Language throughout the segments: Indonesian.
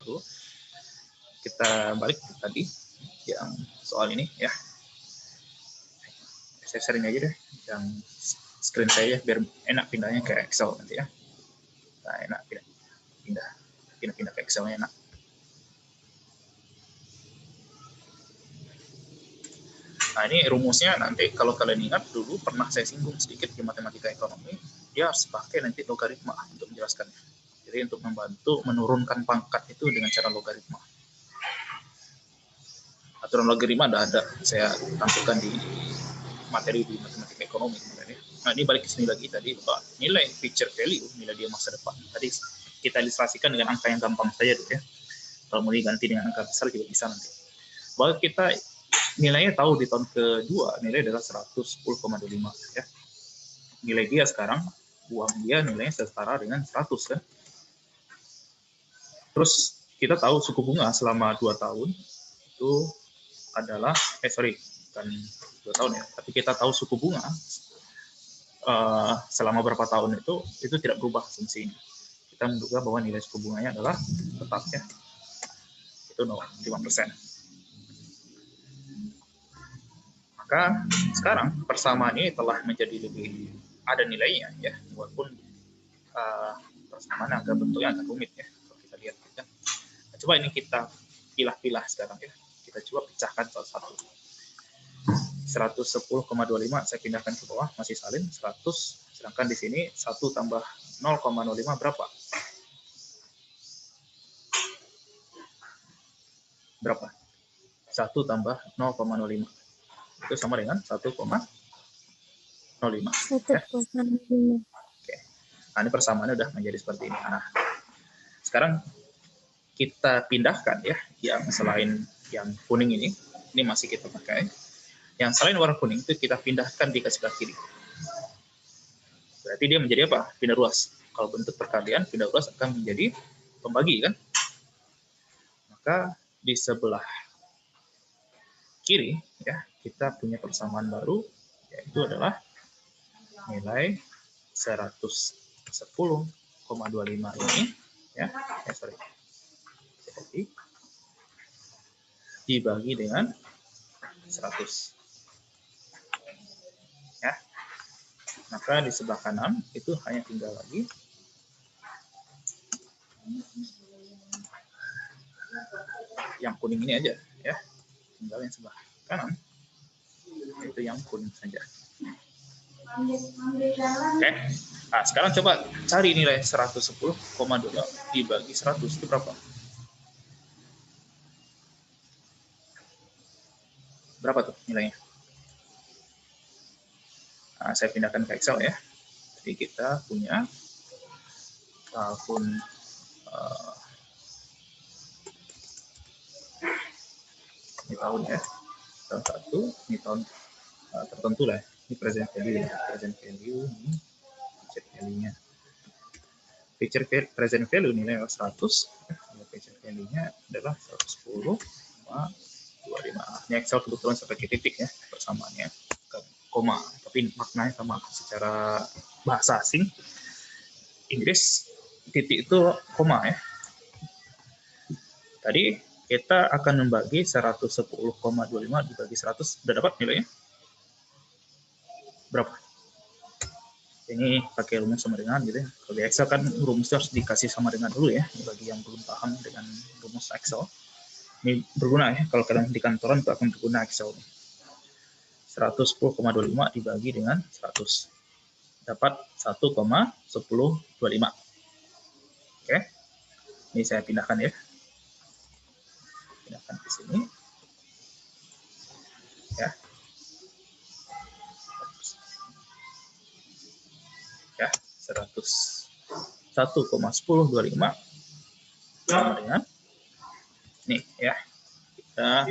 perlu. Kita balik tadi yang soal ini ya. Saya sharing aja deh yang screen saya biar enak pindahnya ke Excel nanti ya. Nah, enak pindah ke Excel-nya enak. Nah, ini rumusnya nanti kalau kalian ingat dulu pernah saya singgung sedikit di matematika ekonomi, dia harus pakai nanti logaritma untuk menjelaskannya. Jadi untuk membantu menurunkan pangkat itu dengan cara logaritma. Aturan logaritma ada saya tampilkan di materi di matematika ekonomi sebenarnya. Nah, ini balik ke sini lagi tadi bahwa nilai future value, nilai dia masa depan. Tadi kita ilustrasikan dengan angka yang gampang saja tuh ya. Kalau mau diganti dengan angka besar juga bisa nanti. Bahwa kita nilainya tahu di tahun kedua nilai adalah 110,25 ya. Nilai dia sekarang uang dia nilainya setara dengan 100 kan. Terus kita tahu suku bunga selama 2 tahun itu adalah bukan 2 tahun ya, tapi kita tahu suku bunga selama berapa tahun itu tidak berubah asumsinya. Kita menduga bahwa nilai suku bunganya adalah tetap ya, itu 5%. Maka sekarang persamaan ini telah menjadi lebih ada nilainya ya, walaupun persamaan agak bentuknya agak rumit ya kalau kita lihat ya. Nah, coba ini kita pilah-pilah sekarang ya, kita coba pecahkan satu-satu. 110,25 saya pindahkan ke bawah, masih salin 100, sedangkan di sini 1 tambah 0,05 berapa? Berapa? 1 tambah 0,05 itu sama dengan 1,05 ya? Oke. Nah, ini persamaannya udah menjadi seperti ini. Nah, sekarang kita pindahkan ya, yang selain yang kuning ini masih kita pakai. Yang selain warna kuning itu kita pindahkan di sebelah kiri. Berarti dia menjadi apa? Pindah ruas. Kalau bentuk perkalian, pindah ruas akan menjadi pembagi kan? Maka di sebelah kiri ya, kita punya persamaan baru, yaitu adalah nilai 110,25 ini ya, jadi dibagi dengan 100 ya. Maka di sebelah kanan itu hanya tinggal lagi yang kuning ini aja ya, tinggal yang sebelah kanan itu yang kuning saja. Oke. Nah, sekarang coba cari nilai 110,2 dibagi 100 itu berapa? Berapa tuh nilainya? Nah, saya pindahkan ke Excel ya. Jadi kita punya tahun ini tahun ya, tahun 1, ini tahun tertentu lah, ini present value ya, present value ini future value-nya. Present value nilai 100, future value-nya adalah 110,25. Ini Excel kebetulan sampai ke titik ya persamaannya, ke koma, tapi maknanya sama secara bahasa asing Inggris titik itu koma ya. Tadi kita akan membagi 110,25 dibagi 100, udah dapat nilainya? Berapa? Ini pakai rumus sama dengan gitu ya. Kalau di Excel kan rumusnya harus dikasih sama dengan dulu ya, bagi yang belum paham dengan rumus Excel. Ini berguna ya, kalau kalian di kantoran itu akan berguna Excel. 110,25 dibagi dengan 100. Dapat 1,1025. Oke. Ini saya pindahkan ya. Pindahkan ke sini. Ya. Ya, 101,1025 sama dengan nih ya. Nah,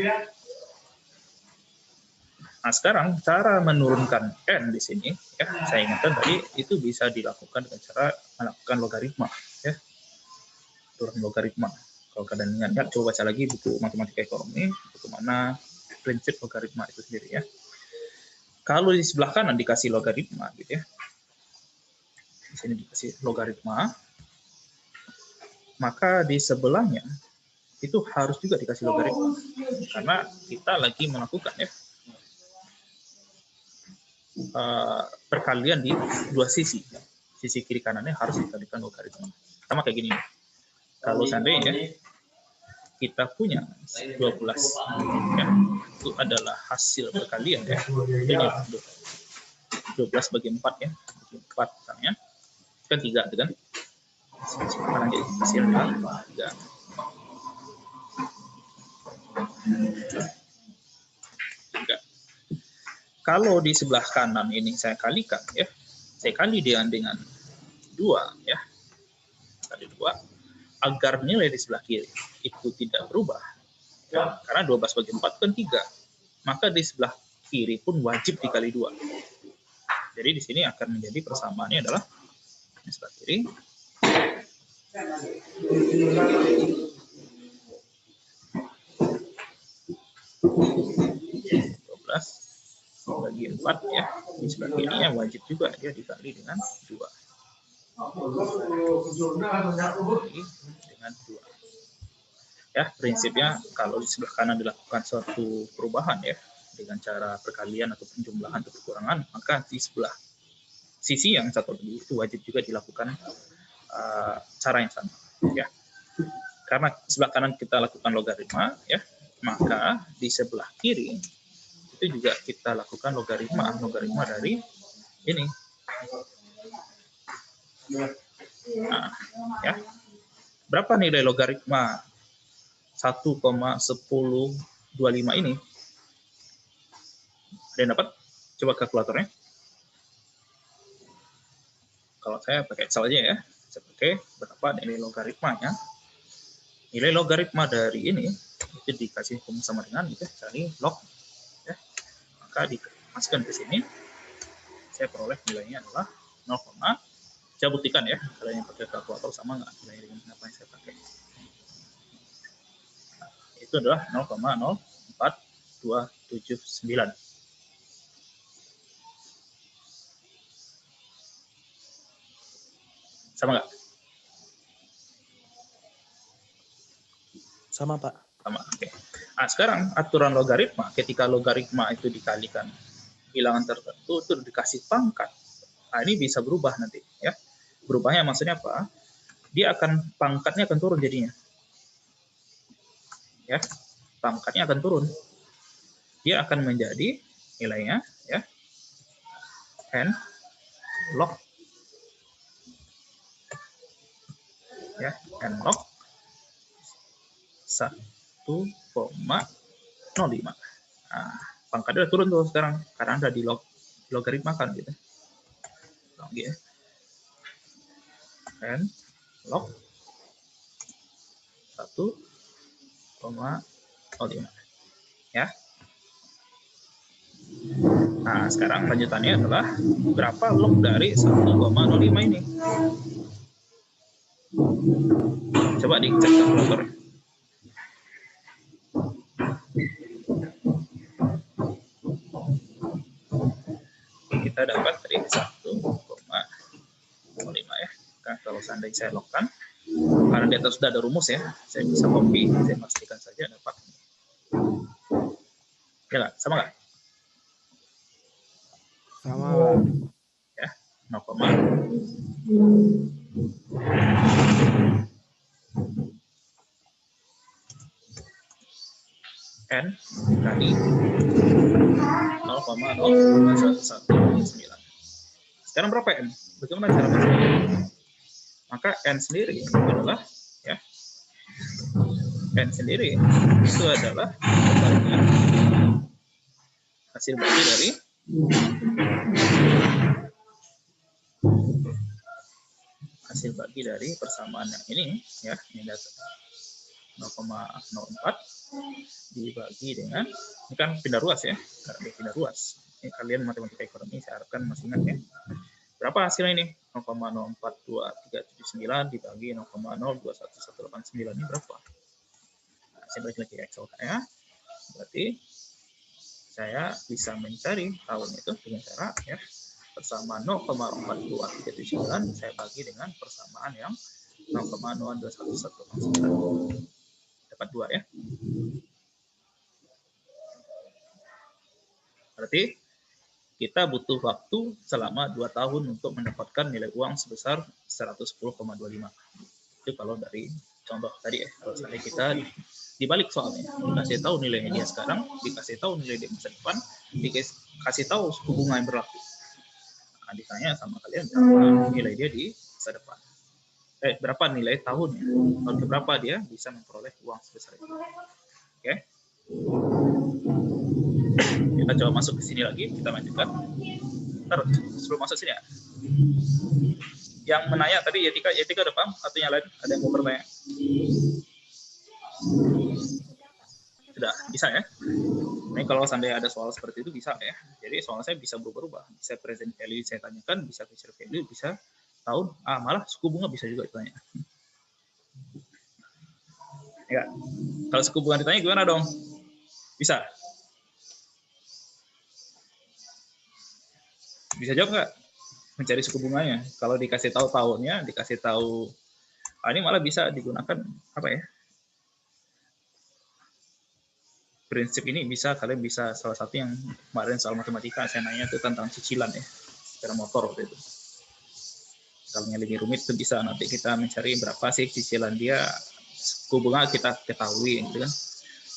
sekarang cara menurunkan n di sini ya, saya ingatkan tadi itu bisa dilakukan dengan cara melakukan logaritma ya. Turun logaritma. Kalau kalian ingat, coba baca lagi buku matematika ekonomi, buku mana prinsip logaritma itu sendiri ya. Kalau di sebelah kanan dikasih logaritma gitu ya. Di sini dikasih logaritma, maka di sebelahnya itu harus juga dikasih logaritma, karena kita lagi melakukan ya perkalian di dua sisi kiri kanannya harus dikalikan logaritma. Sama kayak gini, kalau seandainya kita punya 12 ya, itu adalah hasil perkalian ya, ini 12 bagi 4 ya, bagi 4 misalnya kan 3 kan, sekarang jadi hasilnya 3. Kalau di sebelah kanan ini saya kalikan ya, saya kali dia dengan 2 ya, kali 2 agar nilai di sebelah kiri itu tidak berubah ya, karena 12 bagi 4 kan 3, maka di sebelah kiri pun wajib dikali 2. Jadi di sini akan menjadi persamaannya adalah di sebelah kiri 12 bagi 4 ya, di sebelah kirinya wajib juga dia dikali dengan 2. Dengan 2. Ya, prinsipnya kalau di sebelah kanan dilakukan suatu perubahan ya dengan cara perkalian atau penjumlahan atau perkurangan, maka di sebelah sisi yang satu lagi itu wajib juga dilakukan cara yang sama ya. Karena sebelah kanan kita lakukan logaritma ya, maka di sebelah kiri itu juga kita lakukan logaritma dari ini. Nah, ya. Berapa nilai logaritma 1,1025 ini? Ada yang dapat? Coba kalkulatornya. Kalau saya pakai Excel aja ya. Saya pakai berapa nilai logaritmanya. Nilai logaritma dari ini itu dikasih sama dengan itu cari log ya. Maka dimasukkan ke sini. Saya peroleh nilainya adalah 0, saya buktikan ya, kalian yang pakai kalkulator sama nggak nilai dengan apa yang saya pakai. Nah, itu adalah 0,04279. Sama nggak? Sama, Pak. Sama, oke. Nah, sekarang aturan logaritma, ketika logaritma itu dikalikan bilangan tertentu, itu dikasih pangkat. Nah, ini bisa berubah nanti ya. Berubahnya maksudnya apa? Dia akan, pangkatnya akan turun jadinya. Ya, pangkatnya akan turun. Dia akan menjadi nilainya ya n log ya, n log 1,05. Nah, pangkatnya turun tuh sekarang karena ada di logaritma kan gitu. Lagi ya. N log 1,05 ya. Nah, sekarang lanjutannya adalah berapa log dari 1,05 ini? Coba dicek kalkulatornya. Kita dapat dari 1,05 ya. Nah, kalau seandainya saya logkan, karena di atas sudah ada rumus ya, saya bisa copy, saya pastikan saja dapat. Ya nggak? Sama nggak? Sama. Ya, 0, n kali 0,0119. Sekarang berapa n? Bagaimana cara mencarinya? Maka n sendiri itu adalah ya, n sendiri itu adalah hasil bagi dari persamaan yang ini ya, ini data 0,04 dibagi dengan, ini kan pindah ruas ya, karena dia pindah ruas. Ini kalian matematika ekonomi saya harapkan masih ingat ya. Berapa hasilnya ini? 0,042379 dibagi 0,021189 ini berapa? Nah, saya balik lagi ke Excel saya. Berarti saya bisa mencari tahun itu dengan cara ya, persamaan 0,42379 saya bagi dengan persamaan yang 0,021109. Dapat? pangkat 2 ya. Berarti kita butuh waktu selama 2 tahun untuk mendapatkan nilai uang sebesar 110,25. Itu kalau dari contoh tadi ya. Kalau misalnya kita dibalik soalnya, dikasih tahu nilainya dia sekarang, dikasih tahu nilai dia masa depan, dikasih tahu suku bunga yang berlaku. Nah, ditanya sama kalian berapa nilai dia di masa depan. Berapa nilai tahunnya? Tahun keberapa dia bisa memperoleh uang sebesar itu. Oke. Kita coba masuk ke sini lagi, kita lanjutkan. Ntar sebelum masuk sini ya. Yang menanya tadi Yetika udah paham atau yang lain? Ada yang mau bertanya? Sudah, bisa ya? Ini kalau seandainya ada soal seperti itu bisa ya. Jadi soal saya bisa berubah-ubah. Bisa present value saya tanyakan, bisa future value, bisa tahun. Malah suku bunga bisa juga ditanya. Ya. Kalau suku bunga ditanya gimana dong? Bisa? Bisa jawab nggak? Mencari suku bunganya. Kalau dikasih tahu tahunnya, dikasih tahu ini malah bisa digunakan apa ya? Prinsip ini bisa kalian bisa salah satu yang kemarin soal matematika saya nanya itu tentang cicilan ya, sepeda motor waktu itu. Kalau yang lebih rumit itu bisa nanti kita mencari berapa sih cicilan dia, suku bunga kita ketahui gitu kan.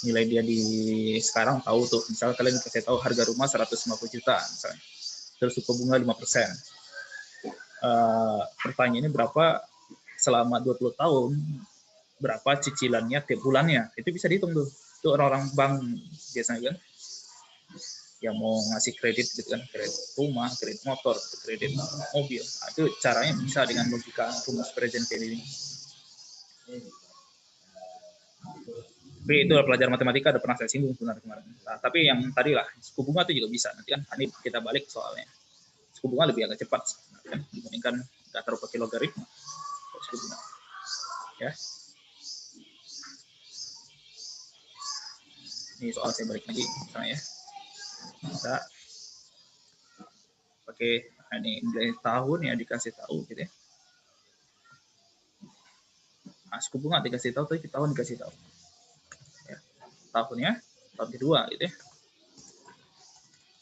Nilai dia di sekarang tahu tuh, misalnya kalian kasih tahu harga rumah 150 juta misalnya. Terus suku bunga 5%. Pertanyaannya berapa selama 20 tahun, berapa cicilannya tiap bulannya, itu bisa dihitung tuh. Itu orang-orang bank biasanya kan, yang mau ngasih kredit gitu kan, kredit rumah, kredit motor, kredit mobil. Itu caranya bisa dengan logika rumus present value ini. Tapi itu pelajaran matematika ada pernah saya singgung sebenarnya kemarin. Nah, tapi yang tadi lah, suku bunga itu juga bisa. Nanti kan ini kita balik soalnya. Suku bunga lebih agak cepat kan, dibandingkan nggak terlalu pakai logaritma. Suku bunga. Ya. Ini soal saya balik lagi misalnya ya. Kita pakai ini nilai tahun ya dikasih tahu gitu ya. Suku bunga dikasih tahu, tapi tahun dikasih tahu. Ya. Tahunnya tahun kedua gitu ya.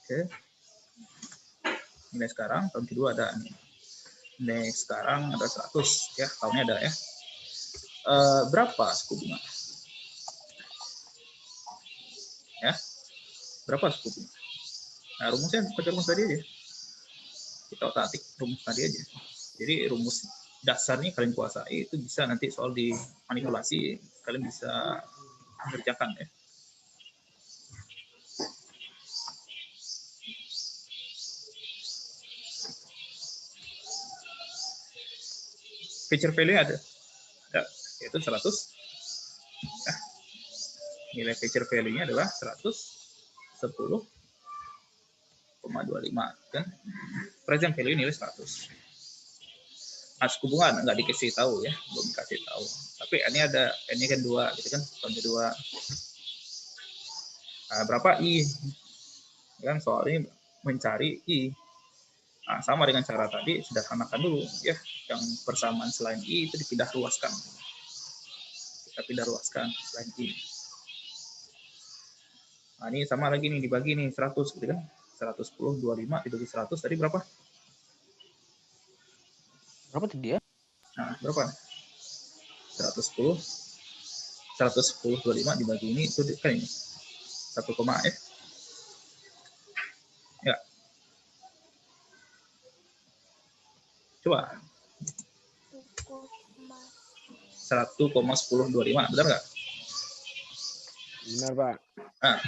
Oke. Nilai sekarang tahun kedua ada nih. Nilai sekarang ada 100 ya, tahunnya ada ya. Berapa suku bunga? Ya. Berapa suku bunga? Nah, rumusnya pakai rumus tadi aja. Kita otak-atik rumus tadi aja. Jadi rumus dasarnya kalian kuasai, itu bisa nanti soal dimanipulasi kalian bisa kerjakan ya. Feature value ada yaitu 100 ya. Nilai feature value-nya adalah 110,25 kan. Present value nilai 100. Suku bunga nggak dikasih tahu ya, belum dikasih tahu. Tapi ini kan 2 gitu kan, tahun kedua. Berapa I? Kan soalnya mencari I. Sama dengan cara tadi, sederhanakan dulu ya. Yang persamaan selain I itu dipindah ruaskan. Kita pindah ruaskan selain I. Ini sama lagi nih, dibagi nih 100 gitu kan. 110,25 dibagi 100 tadi berapa? Berapa tadi ya? Berapa? 110,25 dibagi ini itu kan ini 1, ya. Coba 1,1025 benar nggak? Benar, Pak. Nah,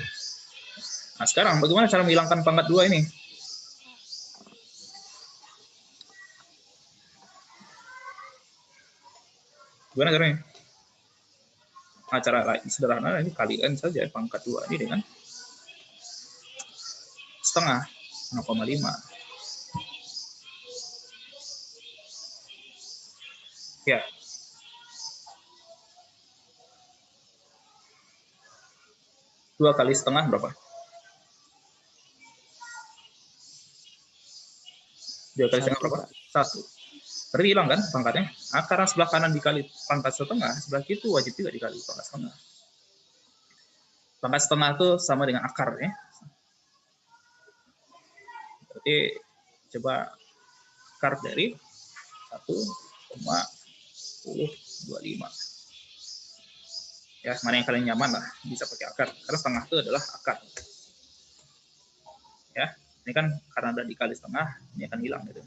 sekarang bagaimana cara menghilangkan pangkat 2 ini? Gimana caranya? Cara lain sederhana ini kalian saja pangkat 2 ini dengan setengah 0,5. Ya. Dua kali setengah berapa? 2 kali setengah berapa? 1. Berarti hilang kan pangkatnya? Karena sebelah kanan dikali pangkat setengah, sebelah kiri itu wajib juga dikali pangkat setengah. Pangkat setengah itu sama dengan akar ya. Berarti coba akar dari 1,1025. Ya, mana yang kalian nyaman lah, bisa pakai akar. Karena setengah itu adalah akar. Ya, ini kan karena udah dikali setengah, ini akan hilang gitu.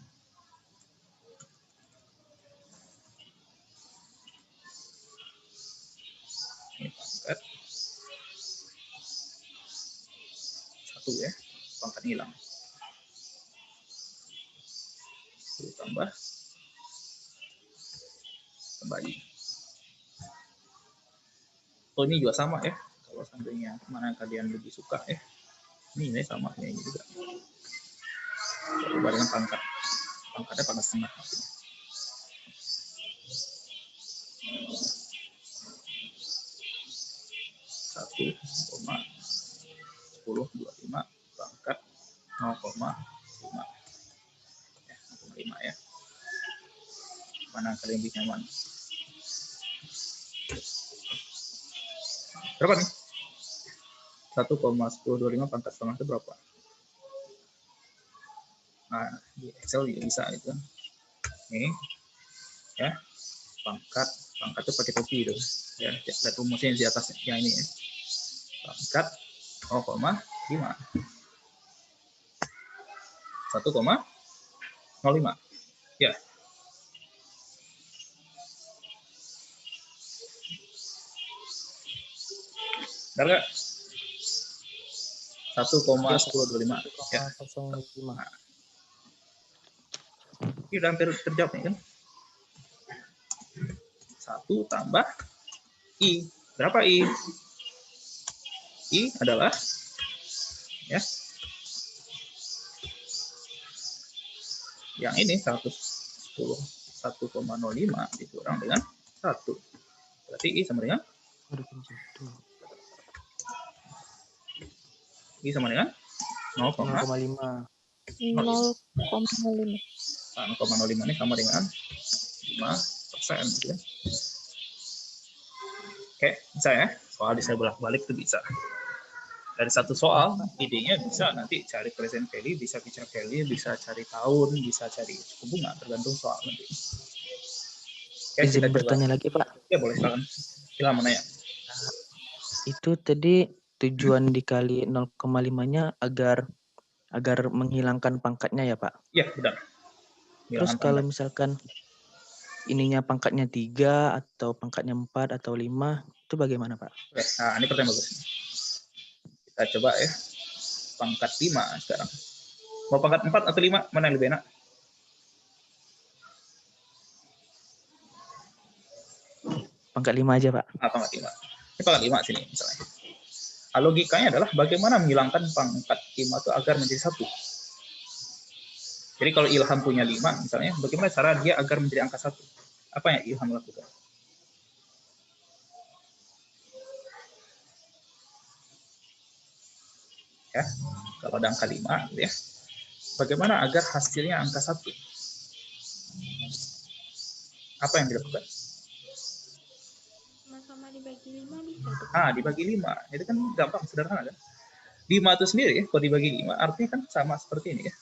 Ini pangkat 1 ya, pangkat hilang. 10 tambah I. Oh, ini juga sama ya. Kalau seandainya mana kalian lebih suka ya. Ini sama ini juga. Coba dengan pangkat. Pangkatnya pangkat setengah. 1,1025 pangkat 0,5 ya, 0,5 ya. Mana kalian lebih nyaman? Berapa nih? 1,1025 pangkat setengah itu berapa? Nah, di Excel juga bisa itu. Ini ya, pangkat itu pakai topi itu. Ya, lihat rumusnya di atas yang ini ya. Pangkat 0,5 1,05 ya. Benar nggak? 1,1025 ya. Nah, ini udah hampir terjawab nih kan. 1 tambah I. Berapa I? I adalah ya, yang ini 1,05 dikurang dengan 1. Berarti I sama dengan I sama dengan 0,5. 0,5. 0,05 ini sama dengan 5%. Gitu ya. Oke, bisa ya. Soal bisa bolak-balik itu bisa. Dari satu soal, idenya bisa nanti cari present value, bisa future value, bisa cari tahun, bisa cari suku bunga, tergantung soal nanti. Oke, Izin bertanya lagi, Pak. Ya, boleh, silakan. Silakan menanya. Itu tadi tujuan dikali 0,5-nya agar menghilangkan pangkatnya ya, Pak? Iya, benar. Terus kalau misalkan ininya pangkatnya 3 atau pangkatnya 4 atau 5, itu bagaimana, Pak? Oke, nah ini pertanyaan bagus. Kita coba ya. Pangkat 5 sekarang. Mau pangkat 4 atau 5? Mana yang lebih enak? Pangkat 5 aja, Pak. Pangkat 5. Ini pangkat 5 sini misalnya. Nah, logikanya adalah bagaimana menghilangkan pangkat 5 itu agar menjadi 1. Jadi kalau Ilham punya 5 misalnya, bagaimana cara dia agar menjadi angka 1? Apa yang Ilham lakukan? Ya, kalau ada angka 5 gitu ya. Bagaimana agar hasilnya angka 1? Apa yang dilakukan? Sama-sama dibagi 5 bisa. Dibagi 5. Itu kan gampang, sederhana kan? 5 itu sendiri ya, kalau dibagi 5 artinya kan sama seperti ini ya.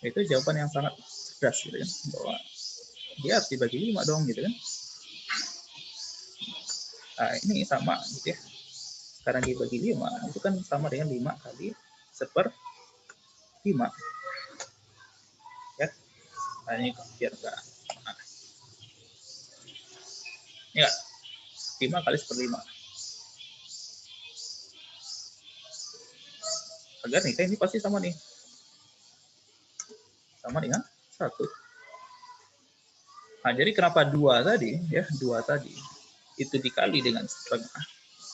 Itu jawaban yang sangat cerdas gitu kan, bahwa dia harus dibagi 5 dong gitu kan. Nah, ini sama gitu ya. Karena dibagi 5 itu kan sama dengan 5 kali 1/5. Ya. Nah, ini biar enggak. Nah. Ini enggak? 5 kali 1/5. Agar nih, ini pasti sama nih. Sama dengan 1. Nah, jadi kenapa 2 tadi ya, 2 tadi itu dikali dengan setengah,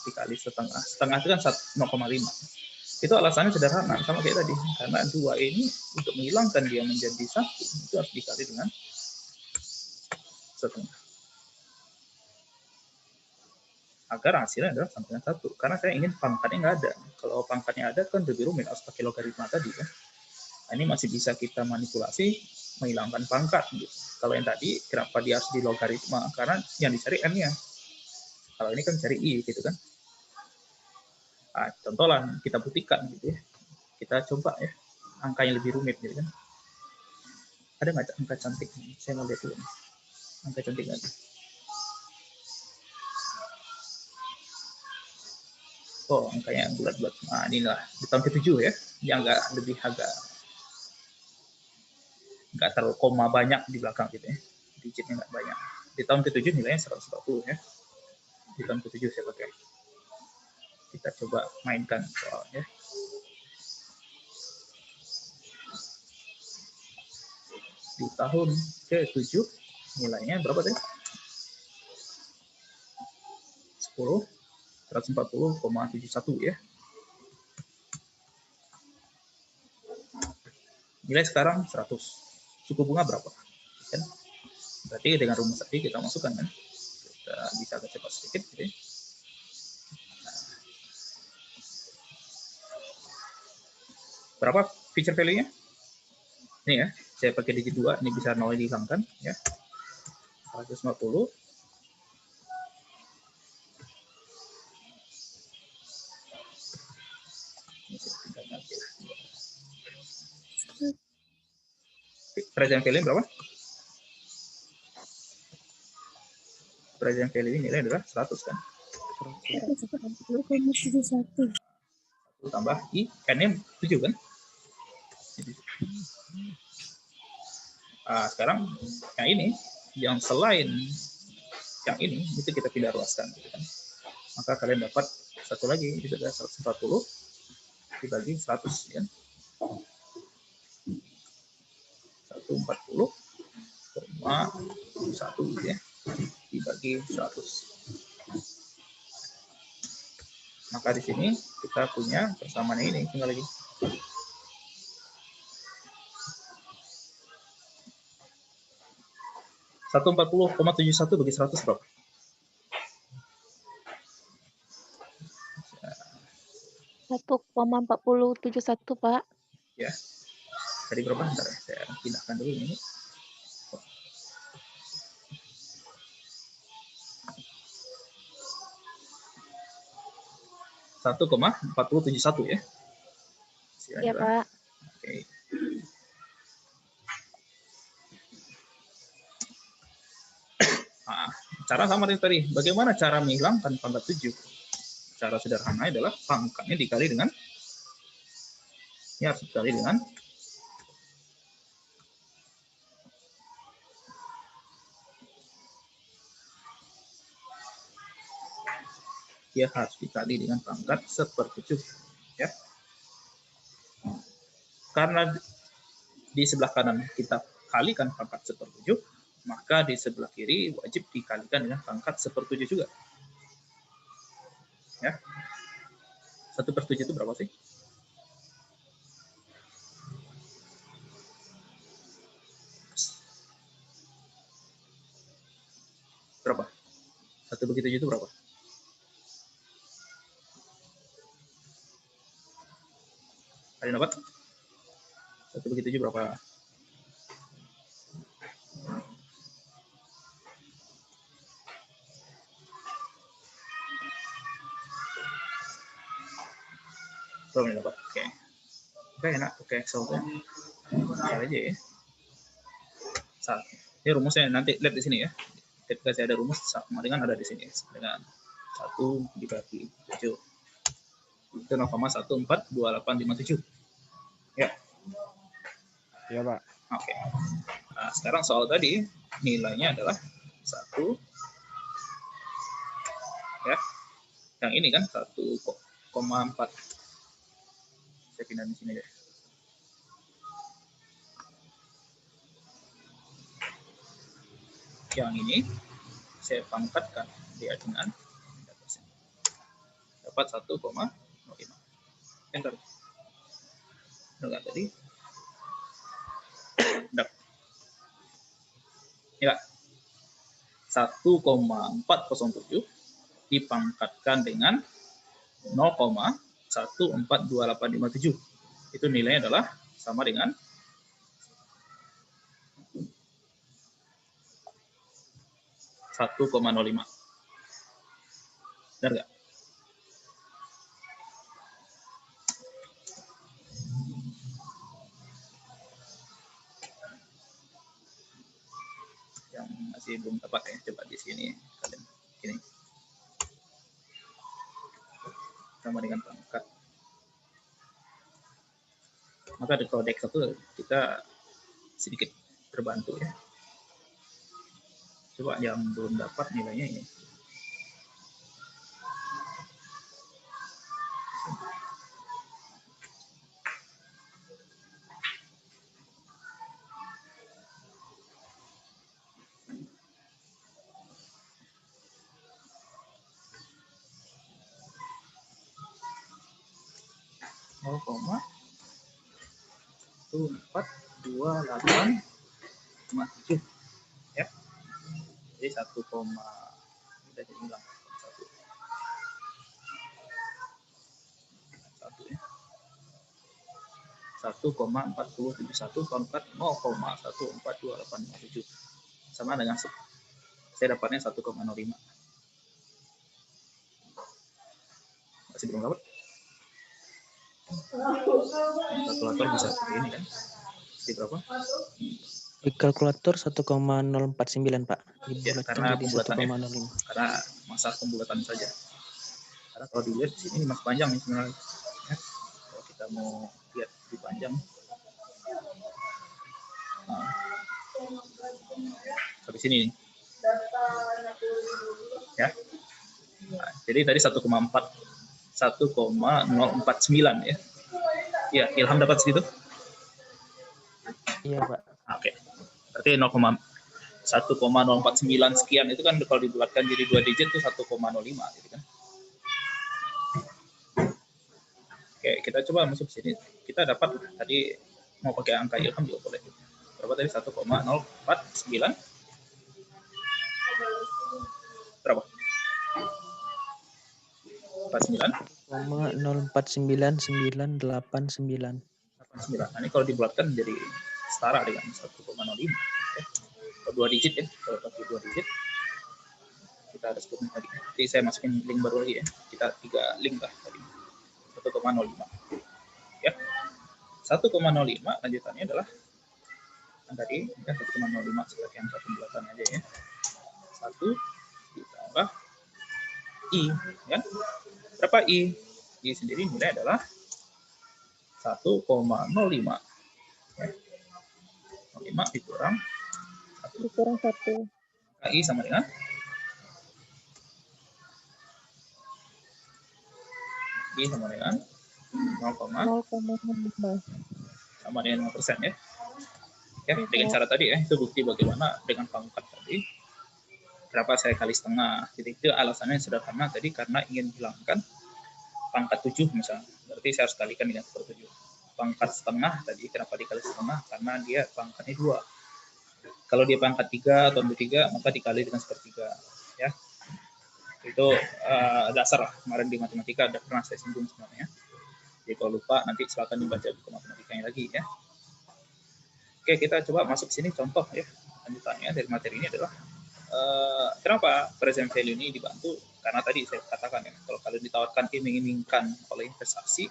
dikali setengah. Setengah itu kan 0,5. Itu alasannya sederhana, sama kayak tadi. Karena 2 ini untuk menghilangkan dia menjadi 1, itu harus dikali dengan setengah. Agar hasilnya adalah sama dengan 1. Karena saya ingin pangkatnya nggak ada. Kalau pangkatnya ada kan lebih rumit, harus pakai logaritma tadi kan. Nah, ini masih bisa kita manipulasi menghilangkan pangkat gitu. Kalau yang tadi kenapa dia harus di logaritma? Karena yang dicari n-nya. Kalau ini kan cari i gitu kan. Nah, contoh lah kita buktikan gitu ya. Kita coba ya angka yang lebih rumit gitu kan. Ada nggak angka cantik? Saya mau lihat dulu. Angka cantik nggak? Oh, angka yang bulat-bulat. Nah, inilah di tahun ke-7 ya, yang nggak terlalu koma banyak di belakang gitu ya. Digitnya nggak banyak. Di tahun ke-7 nilainya 140 ya. Di tahun ke-7 saya pakai. Kita coba mainkan soalnya. Di tahun ke-7 nilainya berapa tadi? 10, 140,71 ya. Nilai sekarang 100. Suku bunga berapa? Kan? Berarti dengan rumus tadi kita masukkan kan. Kita bisa agak cepat sedikit gitu ya. Berapa feature value-nya? Ini ya, saya pakai digit 2, ini bisa 0 dihilangkan ya. 150. Present value berapa? Present value nilai adalah 100 kan. 140,71. Tambah I, N-nya 7 kan. Nah, sekarang yang ini, yang selain yang ini, itu kita pindah ruaskan gitu kan. Maka kalian dapat satu lagi, itu adalah 140 dibagi 100 kan. 140,1 ya, dibagi 100. Maka di sini kita punya persamaan ini, tinggal lagi. Satu 140,71 bagi 100 berapa? Satu 1,4071 Pak. Ya, tadi berapa? Bentar ya, saya pindahkan dulu ini. 1,4071 ya. Iya Pak. Oke. Nah, cara sama tadi. Bagaimana cara menghilangkan pangkat 7? Cara sederhana adalah pangkatnya dikali dengan, ini harus dikali dengan dia harus dikali dengan pangkat 1/7 ya. Karena di sebelah kanan kita kalikan pangkat 1/7, maka di sebelah kiri wajib dikalikan dengan pangkat 1/7 juga. Ya. 1/7 itu berapa sih? Berapa? 1/7 itu berapa? Ada yang dapat? 1/7 berapa? Belum yang dapat. Oke. Oke, enak. Oke, Excel ya. Saya aja ya. Ini rumusnya nanti lihat di sini ya. Ketika saya ada rumus sama dengan ada di sini dengan 1 dibagi 7 itu 0,142857 ya. Iya Pak. Oke. Nah, sekarang soal tadi nilainya adalah 1 ya. Yang ini kan 1,4. Saya pindah di sini deh. Yang ini saya pangkatkan dia dengan dapat 1,05. Enter. Enggak tadi. Dapat. Ya. 1,407 dipangkatkan dengan 0,142857. Itu nilainya adalah sama dengan 1,05. Benar nggak? sama dengan pangkat. Maka kalau Excel itu kita sedikit terbantu ya. Coba yang belum dapat nilainya ini. Koma 1428,7 ya. Jadi 1, udah jadi hilang 1 ya. 1,4071 pangkat 0,142857 sama dengan saya dapatnya 1,05. Masih belum dapat. Kalkulator bisa seperti ini kan? Di berapa? Di kalkulator 1,049 Pak. Ya, Dibulatkan karena jadi pembulatannya 1,05. karena masa pembulatan saja. Karena kalau dilihat di sini masih panjang nih sebenarnya. Ya, kalau kita mau lihat lebih panjang. Nah, sampai sini nih. Ya. Nah, jadi tadi 1,049 ya. Ya, Ilham dapat segitu? Iya Pak. Oke. Berarti 1,049 sekian itu kan kalau dibulatkan jadi 2 digit itu 1,05 gitu kan. Oke, kita coba masuk sini. Kita dapat tadi mau pakai angka Ilham juga boleh. Berapa tadi? 1,049 berapa? 49 0,049989. 89. Nah, ini kalau dibulatkan jadi setara dengan 1,05 ya. Kalau 2 digit ya, kalau pakai 2 digit kita ada 10 tadi. Jadi saya masukin link baru lagi ya. Kita 3 link lah tadi. 1,05 ya. 1,05 lanjutannya adalah tadi ya 1,05 sebagai angka pembulatan aja ya. 1 ditambah I ya. Berapa I? I sendiri nilai adalah 1,05 ya. 05 dikurang 1. Dikurang 1. I sama dengan I sama dengan 0,5. sama dengan 5% ya. Ya, dengan cara tadi ya, itu bukti bagaimana dengan pangkat tadi. Kenapa saya kali setengah? Jadi itu alasannya sederhana tadi karena ingin hilangkan pangkat 7 misalnya. Berarti saya harus kalikan dengan 1/7. Pangkat setengah tadi kenapa dikali setengah? Karena dia pangkatnya 2. Kalau dia pangkat 3 atau 3 maka dikali dengan 1/3 ya. Itu dasar lah, kemarin di matematika ada pernah saya singgung sebenarnya. Jadi kalau lupa nanti silakan dibaca buku matematikanya lagi ya. Oke, kita coba masuk sini contoh ya. Lanjutannya dari materi ini adalah kenapa present value ini dibantu? Karena tadi saya katakan ya, kalau kalian ditawarkan iming-imingkan oleh investasi,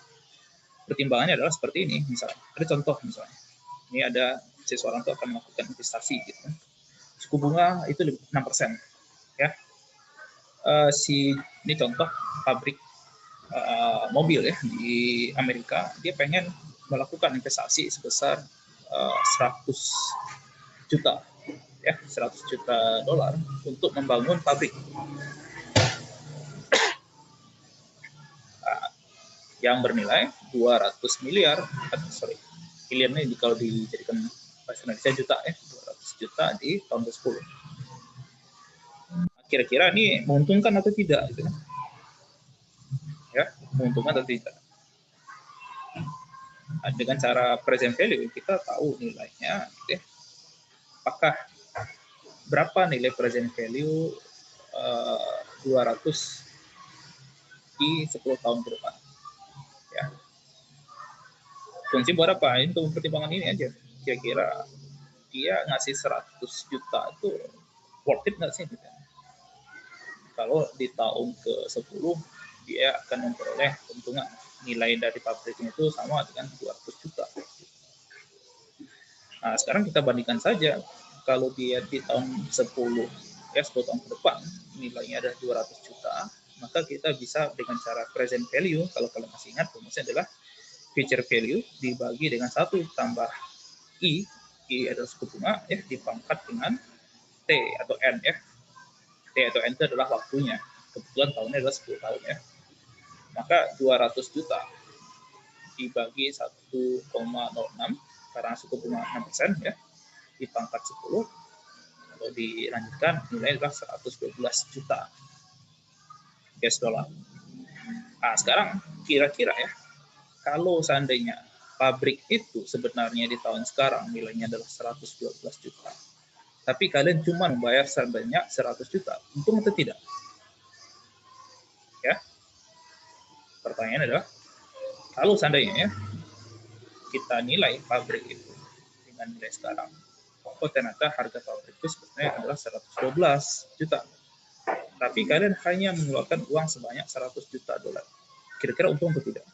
pertimbangannya adalah seperti ini. Misalnya, ada contoh misalnya, ini ada seseorang itu akan melakukan investasi gitu. Suku bunga itu 6% ya. Ini contoh pabrik mobil ya di Amerika, dia pengen melakukan investasi sebesar 100 juta ya, 100 juta dolar untuk membangun pabrik yang bernilai 200 miliar, miliarnya kalau dijadikan bahasa Indonesia juta ya, 200 juta di tahun ke-10. Kira-kira ini menguntungkan atau tidak gitu kan? Ya, menguntungkan atau tidak? Dengan cara present value kita tahu nilainya gitu ya. Apakah berapa nilai present value 200 di 10 tahun ke depan ya. Fungsi buat apa? Ini untuk pertimbangan ini aja. Kira-kira dia ngasih 100 juta itu worth it nggak sih? Kalau di tahun ke-10 dia akan memperoleh keuntungan. Nilai dari pabriknya itu sama dengan 200 juta. Nah, sekarang kita bandingkan saja. Kalau dia di tahun 10 ya 10 tahun ke depan nilainya ada 200 juta, maka kita bisa dengan cara present value, kalau kalian masih ingat, rumusnya adalah future value dibagi dengan 1 tambah I adalah suku bunga, ya, dipangkat dengan T atau N, ya. T atau N itu adalah waktunya. Kebetulan tahunnya adalah 10 tahun, ya. Maka 200 juta dibagi 1,06 karena suku bunga 6%, ya, dipangkat 10, kalau dilanjutkan nilai adalah 112 juta US dollar. Nah, sekarang kira-kira ya, kalau seandainya pabrik itu sebenarnya di tahun sekarang nilainya adalah 112 juta, tapi kalian cuma membayar sebanyak 100 juta, untung atau tidak? Ya, pertanyaan adalah, kalau seandainya ya, kita nilai pabrik itu dengan nilai sekarang, oh ternyata harga pabrik itu sebenarnya adalah 112 juta, tapi kalian hanya mengeluarkan uang sebanyak 100 juta dolar. Kira-kira untung atau tidak?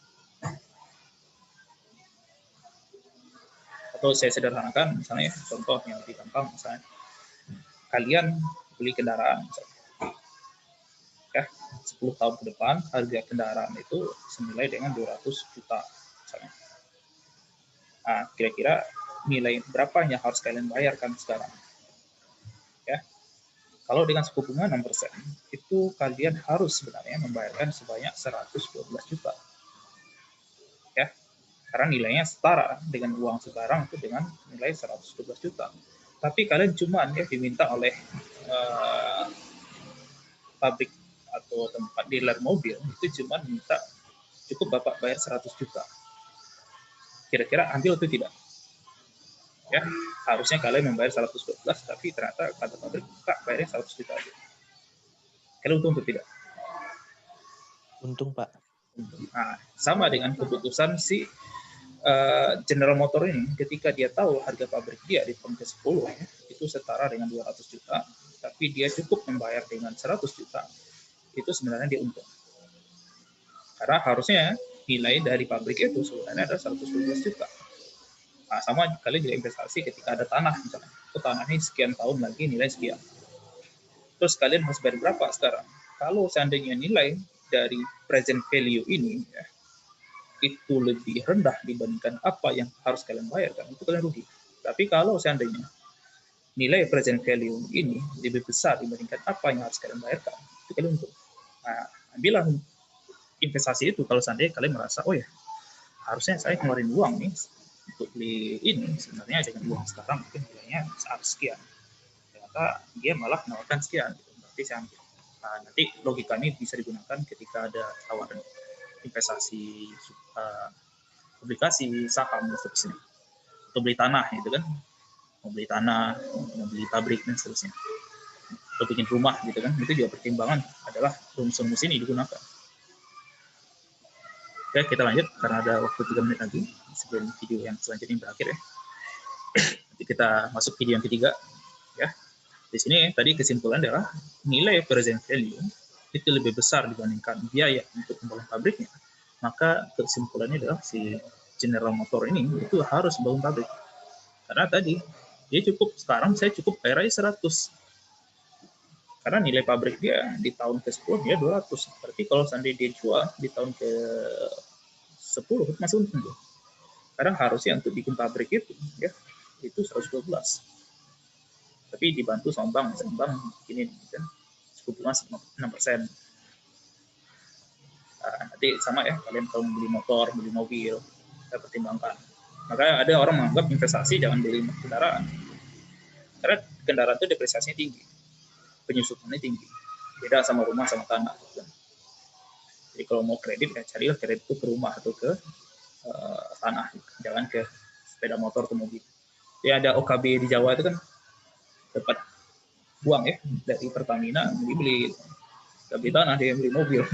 Atau saya sederhanakan, misalnya ya, contoh yang lebih gampang, misalnya kalian beli kendaraan, misalnya, ya, 10 tahun ke depan harga kendaraan itu senilai dengan 200 juta, misalnya. Nah, kira-kira nilai berapa yang harus kalian bayarkan sekarang? Ya, kalau dengan suku bunga 6%, itu kalian harus sebenarnya membayarkan sebanyak 112 juta. Ya, karena nilainya setara dengan uang sekarang itu dengan nilai 112 juta. Tapi kalian cuma ya diminta oleh pabrik atau tempat dealer mobil itu cuma minta cukup Bapak bayar 100 juta. Kira-kira ambil atau tidak? Ya, harusnya kalian membayar 112, tapi ternyata kata pabrik, Kak, bayarnya 100 juta aja. Kalian untung atau tidak? Untung, Pak. Nah, sama dengan keputusan si General Motor ini, ketika dia tahu harga pabrik dia di tahun ke-10 ya, itu setara dengan 200 juta, tapi dia cukup membayar dengan 100 juta, itu sebenarnya dia untung. Karena harusnya nilai dari pabrik itu sebenarnya ada 112 juta. Nah, sama kalian juga investasi ketika ada tanah, misalnya. Tanah ini sekian tahun lagi nilai sekian. Terus kalian harus bayar berapa sekarang? Kalau seandainya nilai dari present value ini, ya, itu lebih rendah dibandingkan apa yang harus kalian bayarkan, itu kalian rugi. Tapi kalau seandainya nilai present value ini lebih besar dibandingkan apa yang harus kalian bayarkan, itu kalian untung. Nah, ambillah investasi itu kalau seandainya kalian merasa, oh ya, harusnya saya keluarin uang nih untuk beli ini, sebenarnya dengan uang sekarang mungkin nilainya sekian. Ternyata dia malah menawarkan sekian, berarti saya ambil. Nah, nanti logika ini bisa digunakan ketika ada tawaran investasi obligasi, saham, dan seterusnya. Atau beli tanah, gitu kan. Mau beli tanah, mau beli pabrik, dan seterusnya. Atau bikin rumah, gitu kan. Itu juga pertimbangan adalah rumus-rumus ini digunakan. Oke, kita lanjut, karena ada waktu 3 menit lagi sebelum video yang selanjutnya berakhir ya. Nanti kita masuk video yang ketiga. Ya. Di sini tadi kesimpulan adalah nilai present value itu lebih besar dibandingkan biaya untuk membangun pabriknya, maka kesimpulannya adalah si General Motor ini itu harus bangun pabrik. Karena tadi dia cukup, sekarang saya cukup bayar aja 100. Karena nilai pabrik dia di tahun ke-10 dia 200. Berarti kalau seandainya dia jual di tahun ke-10 itu masih untung dia. Karena harusnya untuk bikin pabrik itu ya itu 112. Tapi dibantu sama bank ini kan suku bunga 6%. Nanti sama ya, kalian kalau beli motor, beli mobil, kita pertimbangkan. Makanya ada orang menganggap investasi jangan beli kendaraan. Karena kendaraan itu depresiasinya tinggi, penyusutannya tinggi. Beda sama rumah sama tanah. Jadi kalau mau kredit, ya carilah kredit itu ke rumah atau ke tanah. Jangan ke sepeda motor atau mobil. Ya ada OKB di Jawa itu kan dapat uang ya dari Pertamina, beli tanah, dia beli mobil.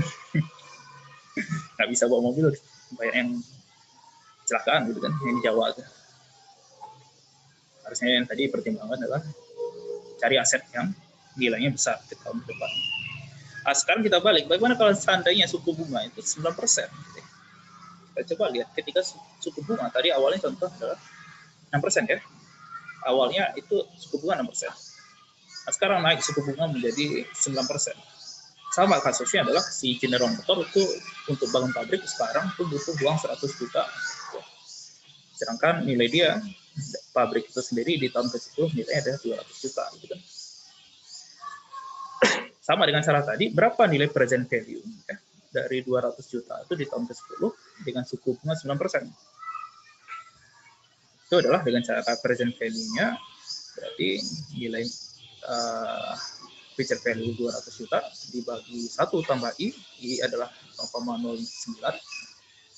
Nggak bisa bawa mobil, bayar yang kecelakaan gitu kan, yang di Jawa aja. Harusnya yang tadi pertimbangan adalah cari aset yang nilainya besar ke tahun depan. Nah, sekarang kita balik, bagaimana kalau seandainya suku bunga itu 9%? Kita coba lihat, ketika suku bunga tadi awalnya contoh adalah 6% ya. Awalnya itu suku bunga 6%. Nah, sekarang naik suku bunga menjadi 9%. sama kasusnya adalah si General Motor itu untuk bangun pabrik sekarang tuh butuh uang 100 juta. Sedangkan nilai dia pabrik itu sendiri di tahun ke-10 nilainya ada 200 juta gitu kan. Sama dengan cara tadi, berapa nilai present value ya, dari 200 juta itu di tahun ke-10 dengan suku bunga 9%. Itu adalah dengan cara present value-nya, berarti nilai future value 200 juta dibagi 1 tambah I adalah 0,09,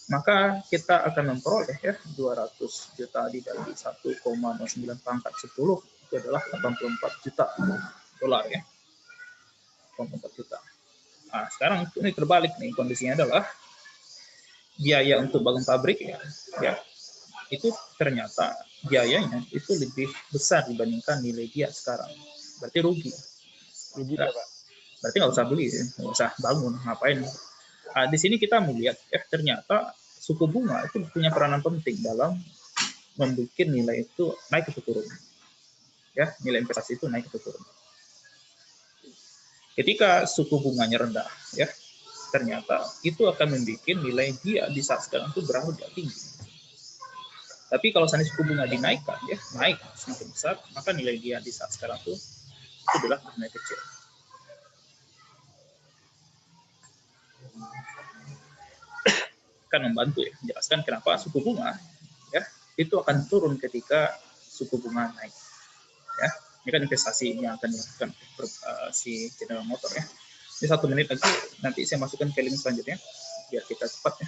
maka kita akan memperoleh ya 200 juta dibagi 1,09 pangkat 10 itu adalah 84 juta dolar ya. 84 juta. Nah, sekarang ini terbalik nih, kondisinya adalah biaya untuk bangun pabrik ya itu ternyata biayanya itu lebih besar dibandingkan nilai dia sekarang. Berarti rugi. Rugi Nah, ya, Pak. berarti nggak usah beli, nggak usah bangun, ngapain. Nah, di sini kita melihat ternyata suku bunga itu punya peranan penting dalam membuat nilai itu naik atau turun. Ya, nilai investasi itu naik atau turun. Ketika suku bunganya rendah, ya ternyata itu akan membuat nilai dia di saat sekarang itu berharga tinggi. Tapi kalau seandainya suku bunga dinaikkan, ya naik semakin besar, maka nilai dia di saat sekarang itu adalah nilai kecil. Akan membantu ya menjelaskan kenapa suku bunga ya itu akan turun ketika suku bunga naik. Ya, ini kan investasi yang akan dilakukan si General Motor ya. Ini 1 menit lagi nanti saya masukkan ke link selanjutnya biar kita cepat ya.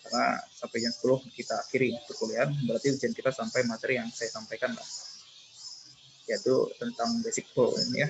Karena sampai jam 10 kita akhiri perkuliahan, berarti ujian kita sampai materi yang saya sampaikan lah, yaitu tentang basic flow ini ya.